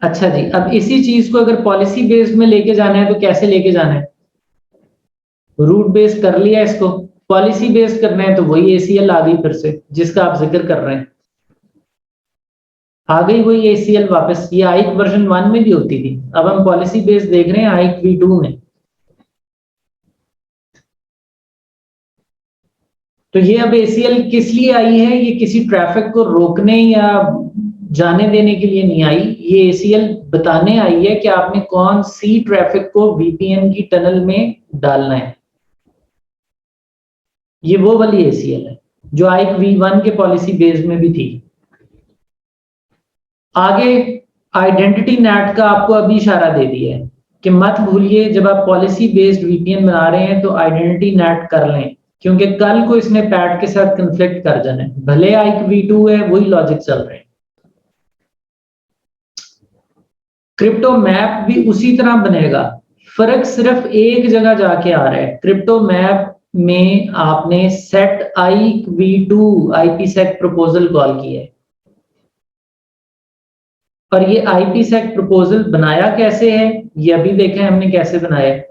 अच्छा जी, अब इसी चीज को अगर पॉलिसी बेस्ड में लेके जाना है तो कैसे लेके जाना है? रूट बेस्ड कर लिया इसको, पॉलिसी बेस्ड करना है तो वही एसीएल आ गई फिर से जिसका आप जिक्र कर रहे हैं। आ गई वही एसीएल वापस, ये आइक वर्जन 1 में भी होती थी, अब हम पॉलिसी बेस्ड देख रहे हैं आइक V2 में। तो ये अब एसीएल किस लिए आई है? ये किसी ट्रैफिक को रोकने या जाने देने के लिए नहीं आई, ये एसीएल बताने आई है कि आपने कौन सी ट्रैफिक को वीपीएन की टनल में डालना है। ये वो वाली एसीएल है जो आइक V1 के पॉलिसी बेस्ड में भी थी। आगे आइडेंटिटी नेट का आपको अभी इशारा दे दिया है कि मत भूलिए जब आप पॉलिसी बेस्ड वीपीएन बना रहे हैं तो आइडेंटिटी नेट कर लें, क्योंकि कल को इसने पैट के साथ कन्फ्लिक्ट कर जाना है। भले आइक V2 है, वही लॉजिक चल रहे हैं। क्रिप्टो मैप भी उसी तरह बनेगा, फर्क सिर्फ एक जगह जाके आ रहा है। क्रिप्टो मैप में आपने सेट आइक V2 आईपीसेक प्रपोजल कॉल किया है, और ये आईपीसेक प्रपोजल बनाया कैसे है ये अभी देखें हमने कैसे बनाया है।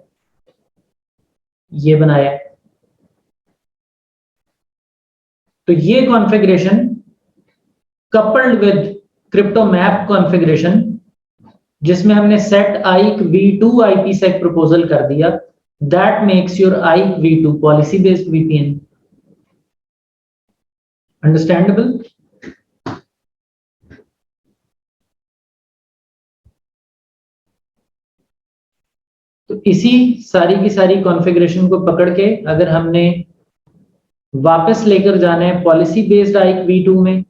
ये बनाया है, तो ये configuration coupled with crypto map configuration जिसमें हमने सेट आइक V2 आईपीसेक प्रपोजल कर दिया, दैट मेक्स योर आइक V2 policy based VPN. Understandable? तो इसी सारी की सारी कॉन्फ़िगरेशन को पकड़ के अगर हमने वापस लेकर जाना है पॉलिसी बेस्ड आइक V2 में,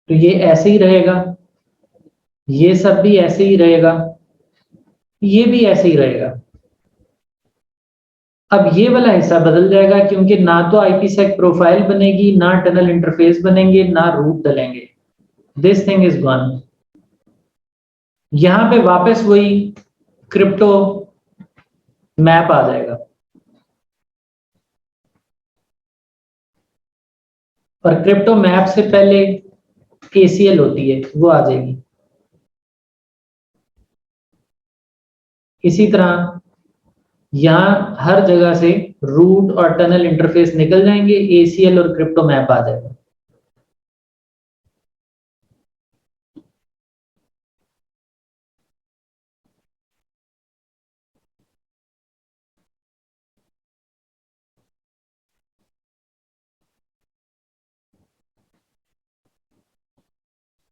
तो ये ऐसे ही रहेगा, ये सब भी ऐसे ही रहेगा, ये भी ऐसे ही रहेगा। अब ये वाला हिस्सा बदल जाएगा क्योंकि ना तो आईपीसेक प्रोफाइल बनेगी, ना टनल इंटरफेस बनेंगे, ना रूट डलेंगे। This thing is gone. यहां पे वापस वही क्रिप्टो मैप आ जाएगा, और क्रिप्टो मैप से पहले एसीएल होती है वो आ जाएगी। इसी तरह यहां हर जगह से रूट और टनल इंटरफेस निकल जाएंगे, एसीएल और क्रिप्टो मैप आ जाएगा।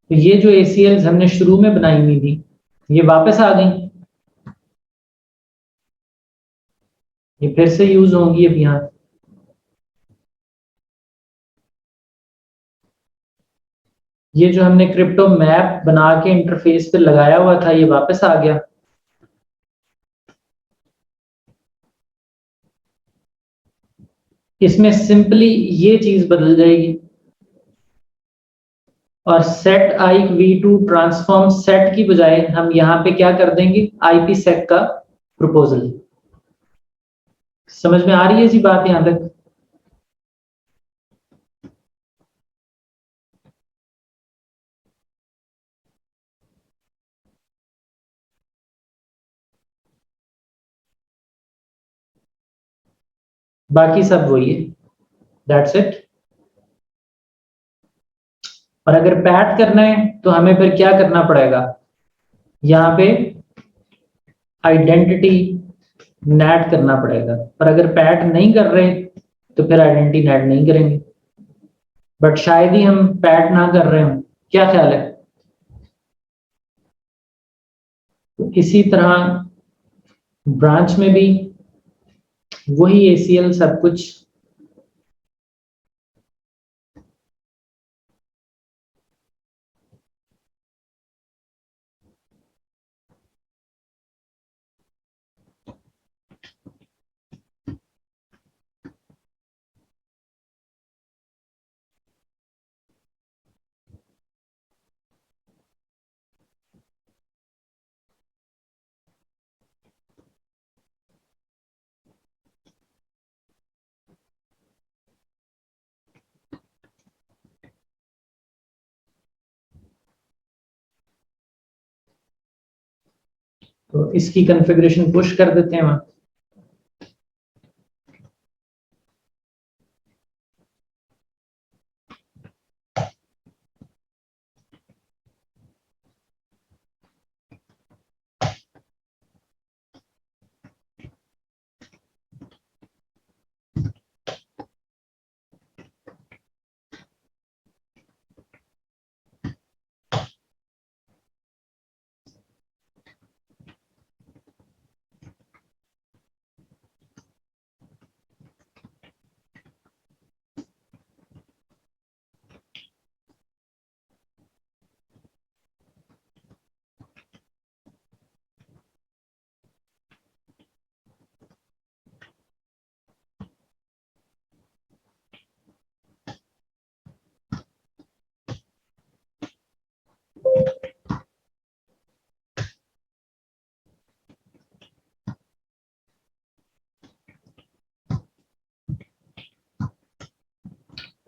तो ये जो एसीएल हमने शुरू में बनाई हुई थी ये वापस आ गई, ये फिर से यूज होंगी अब यहाँ। ये जो हमने क्रिप्टो मैप बना के इंटरफेस पे लगाया हुआ था ये वापस आ गया। इसमें सिंपली ये चीज बदल जाएगी, और सेट आइक V2 ट्रांसफॉर्म सेट की बजाय हम यहां पे क्या कर देंगे, आईपी सेक का प्रपोजल। समझ में आ रही है जी बात यहां तक? बाकी सब वही है, दैट्स इट। और अगर पैट करना है तो हमें फिर क्या करना पड़ेगा, यहाँ पे आइडेंटिटी नेट करना पड़ेगा। पर अगर पैट नहीं कर रहे तो फिर आइडेंटिटी नेट नहीं करेंगे, बट शायद ही हम पैट ना कर रहे हो। क्या ख्याल है? तो इसी तरह ब्रांच में भी वही एसीएल सब कुछ तो इसकी कॉन्फ़िगरेशन पुश कर देते हैं वहां।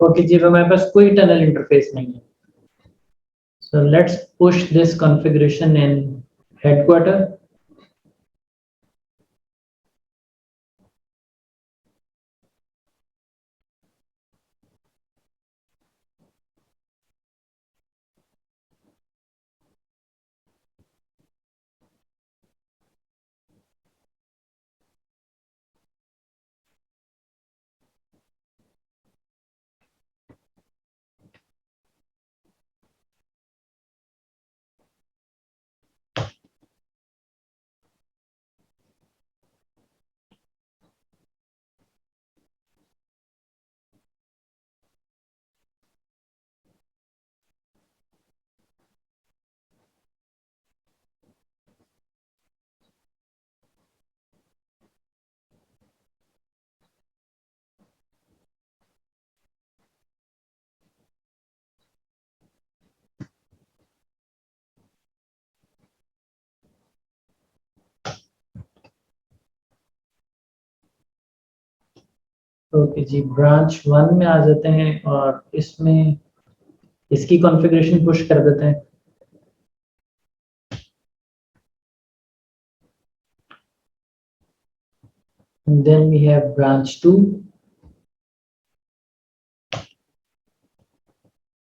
ओके जी, हमारे पास कोई टनल इंटरफेस नहीं है। So let's push this configuration in headquarter. Okay जी, ब्रांच 1 में आ जाते हैं और इसमें इसकी कॉन्फ़िगरेशन पुश कर देते हैं। And then we have branch 2.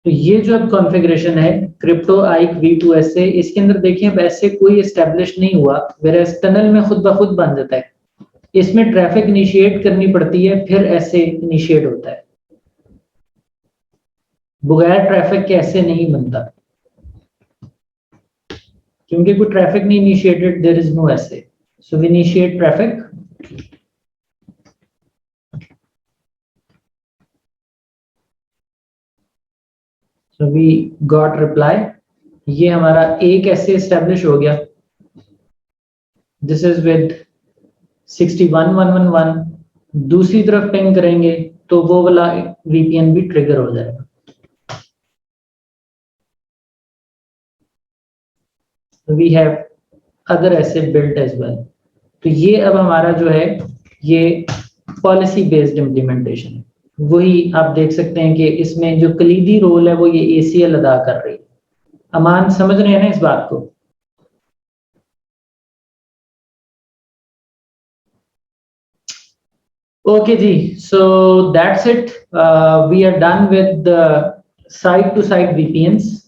तो ये जो अब कॉन्फ़िगरेशन है क्रिप्टो आइक V2S से, इसके अंदर देखिए अब ऐसे कोई एस्टेब्लिश नहीं हुआ, वेयर टनल में खुद ब खुद बन जाता है। इसमें ट्रैफिक इनिशिएट करनी पड़ती है, फिर ऐसे इनिशिएट होता है। बगैर ट्रैफिक के ऐसे नहीं बनता, क्योंकि कोई ट्रैफिक नहीं इनिशिएटेड, देयर इज नो ऐसे। So we initiate traffic. So we got reply. ये हमारा एक ऐसे एस्टेब्लिश हो गया। This is with 61111। दूसरी तरफ पिंग करेंगे तो वो वाला वीपीएन भी ट्रिगर हो जाएगा। वी हैव अदर ऐसे बिल्ट एज वेल। तो ये अब हमारा जो है ये पॉलिसी बेस्ड इम्प्लीमेंटेशन है। वही आप देख सकते हैं कि इसमें जो कलीदी रोल है वो ये एसीएल अदा कर रही है। अमान समझ रहे हैं ना इस बात को? Okay ji, so that's it. We are done with the side to side VPNs.